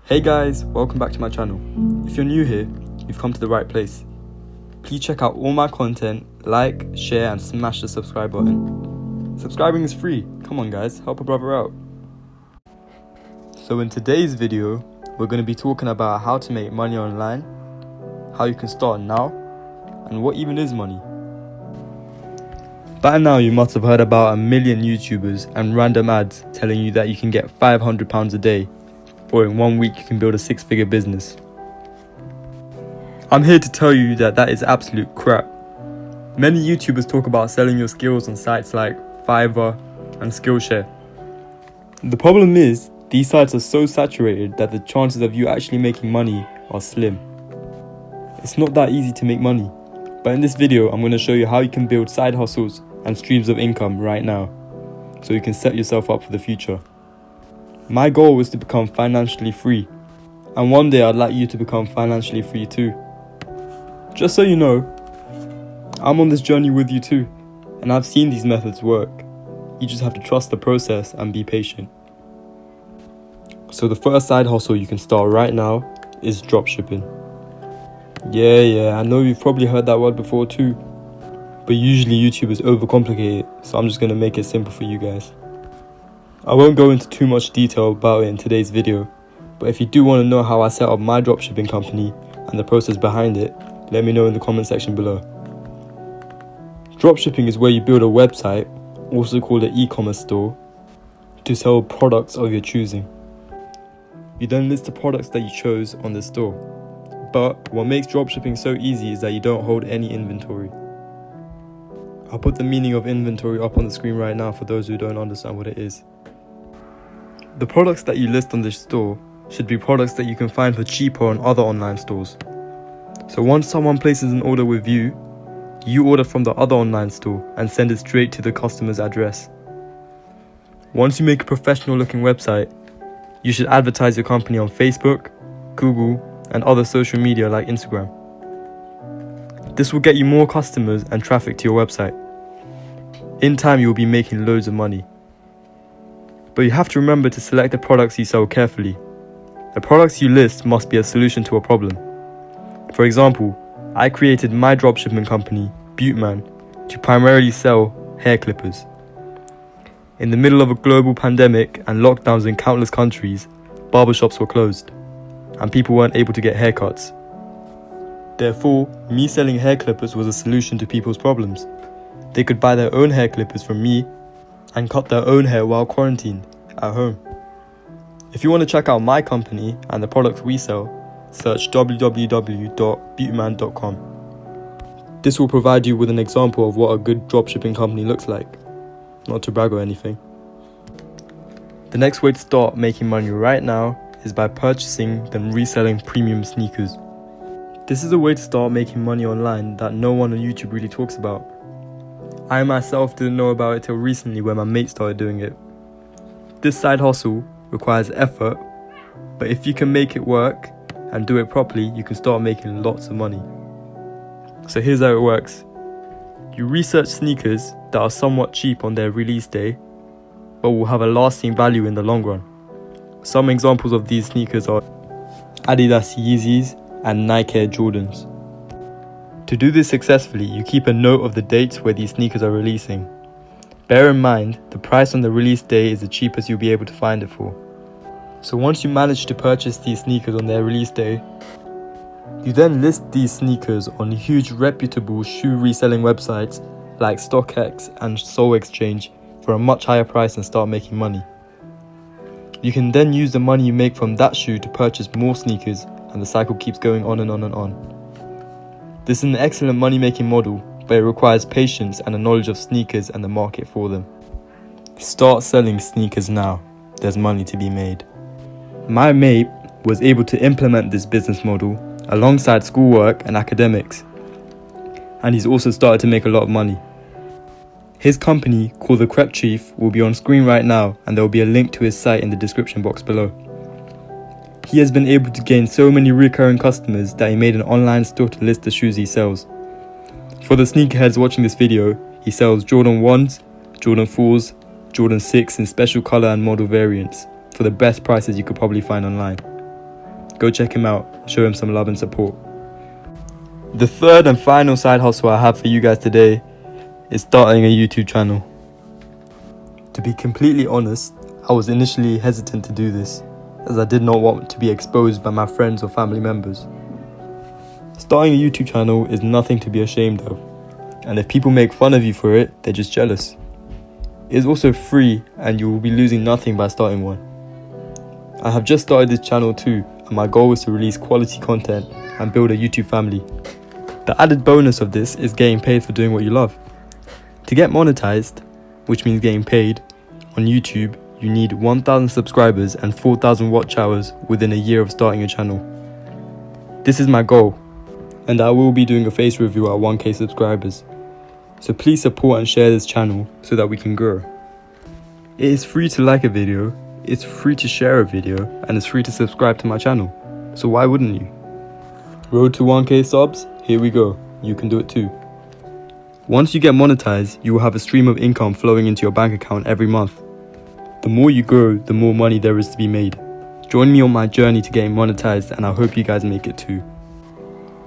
Hey guys, welcome back to my channel. If you're new here, you've come to the right place. Please check out all my content, like, share and smash the subscribe button. Subscribing is free. Come on guys, help a brother out. So in today's video, we're going to be talking about how to make money online, how you can start now, and what even is money. By now you must have heard about a million YouTubers and random ads telling you that you can get £500 a day, or in 1 week you can build a 6-figure business. I'm here to tell you that that is absolute crap. Many YouTubers talk about selling your skills on sites like Fiverr and Skillshare. The problem is, these sites are so saturated that the chances of you actually making money are slim. It's not that easy to make money, but in this video I'm going to show you how you can build side hustles and streams of income right now, so you can set yourself up for the future. My goal was to become financially free, and one day I'd like you to become financially free too. Just so you know, I'm on this journey with you too, and I've seen these methods work. You just have to trust the process and be patient. So the first side hustle you can start right now is dropshipping. Yeah, I know you've probably heard that word before too, but usually YouTubers overcomplicate it, so I'm just going to make it simple for you guys. I won't go into too much detail about it in today's video, but if you do want to know how I set up my dropshipping company and the process behind it, let me know in the comment section below. Dropshipping is where you build a website, also called an e-commerce store, to sell products of your choosing. You then list the products that you chose on the store. But what makes dropshipping so easy is that you don't hold any inventory. I'll put the meaning of inventory up on the screen right now for those who don't understand what it is. The products that you list on this store should be products that you can find for cheaper on other online stores. So once someone places an order with you, you order from the other online store and send it straight to the customer's address. Once you make a professional looking website, you should advertise your company on Facebook, Google, and other social media like Instagram. This will get you more customers and traffic to your website. In time, you will be making loads of money. But you have to remember to select the products you sell carefully. The products you list must be a solution to a problem. For example, I created my dropshipping company, Buteman, to primarily sell hair clippers. In the middle of a global pandemic and lockdowns in countless countries, barbershops were closed, and people weren't able to get haircuts. Therefore, me selling hair clippers was a solution to people's problems. They could buy their own hair clippers from me and cut their own hair while quarantined at home. If you want to check out my company and the products we sell, search www.buteman.com. This will provide you with an example of what a good dropshipping company looks like. Not to brag or anything. The next way to start making money right now is by purchasing then reselling premium sneakers. This is a way to start making money online that no one on YouTube really talks about. I myself didn't know about it till recently when my mate started doing it. This side hustle requires effort, but if you can make it work and do it properly, you can start making lots of money. So here's how it works. You research sneakers that are somewhat cheap on their release day, but will have a lasting value in the long run. Some examples of these sneakers are Adidas Yeezys and Nike Air Jordans. To do this successfully, you keep a note of the dates where these sneakers are releasing. Bear in mind, the price on the release day is the cheapest you'll be able to find it for. So once you manage to purchase these sneakers on their release day, you then list these sneakers on huge reputable shoe reselling websites like StockX and Soul Exchange for a much higher price and start making money. You can then use the money you make from that shoe to purchase more sneakers, and the cycle keeps going on and on and on. This is an excellent money-making model, but it requires patience and a knowledge of sneakers and the market for them. Start selling sneakers now. There's money to be made. My mate was able to implement this business model alongside schoolwork and academics, and he's also started to make a lot of money. His company, called The Crepe Chief, will be on screen right now, and there will be a link to his site in the description box below. He has been able to gain so many recurring customers that he made an online store to list the shoes he sells. For the sneakerheads watching this video, he sells Jordan 1s, Jordan 4s, Jordan 6 in special color and model variants for the best prices you could probably find online. go check him out, show him some love and support. The third and final side hustle I have for you guys today is starting a YouTube channel. To be completely honest, I was initially hesitant to do this, as I did not want to be exposed by my friends or family members. Starting a YouTube channel is nothing to be ashamed of, and if people make fun of you for it, they're just jealous. It is also free, and you will be losing nothing by starting one. I have just started this channel too, and my goal is to release quality content and build a YouTube family. The added bonus of this is getting paid for doing what you love. To get monetized, which means getting paid, on YouTube, you need 1,000 subscribers and 4,000 watch hours within a year of starting your channel. This is my goal, and I will be doing a face review at 1k subscribers. So please support and share this channel so that we can grow. It is free to like a video, it's free to share a video, and it's free to subscribe to my channel. So why wouldn't you? Road to 1k subs? Here we go. You can do it too. Once you get monetized, you will have a stream of income flowing into your bank account every month. The more you grow, the more money there is to be made. Join me on my journey to getting monetized, and I hope you guys make it too.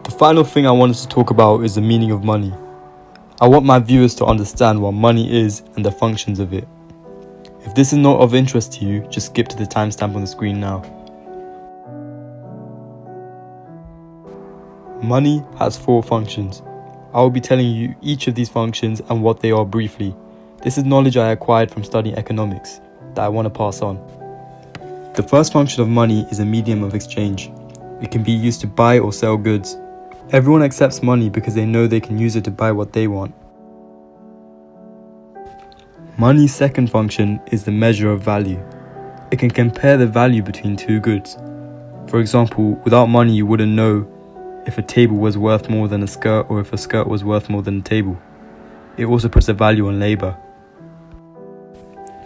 The final thing I wanted to talk about is the meaning of money. I want my viewers to understand what money is and the functions of it. If this is not of interest to you, just skip to the timestamp on the screen now. Money has 4 functions. I will be telling you each of these functions and what they are briefly. This is knowledge I acquired from studying economics that I want to pass on. The first function of money is a medium of exchange. It can be used to buy or sell goods. Everyone accepts money because they know they can use it to buy what they want. Money's second function is the measure of value. It can compare the value between 2 goods. For example, without money you wouldn't know if a table was worth more than a skirt or if a skirt was worth more than a table. It also puts a value on labor.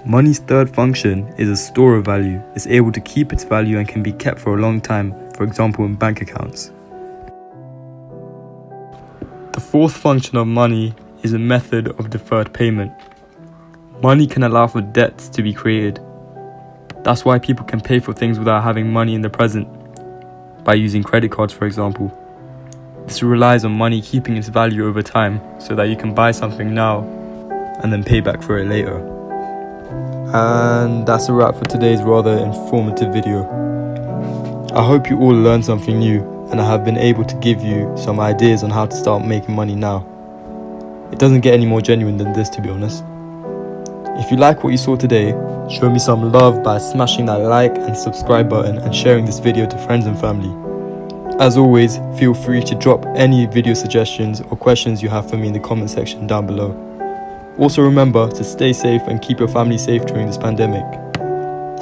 Money's third function is a store of value. It's able to keep its value and can be kept for a long time, for example in bank accounts. The fourth function of money is a method of deferred payment. Money can allow for debts to be created. That's why people can pay for things without having money in the present, by using credit cards for example. This relies on money keeping its value over time so that you can buy something now and then pay back for it later. And that's a wrap for today's rather informative video. I hope you all learned something new and I have been able to give you some ideas on how to start making money now. It doesn't get any more genuine than this, to be honest. If you like what you saw today, show me some love by smashing that like and subscribe button and sharing this video to friends and family. As always, feel free to drop any video suggestions or questions you have for me in the comment section down below. Also remember to stay safe and keep your family safe during this pandemic.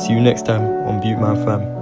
See you next time on Butte Man Fam.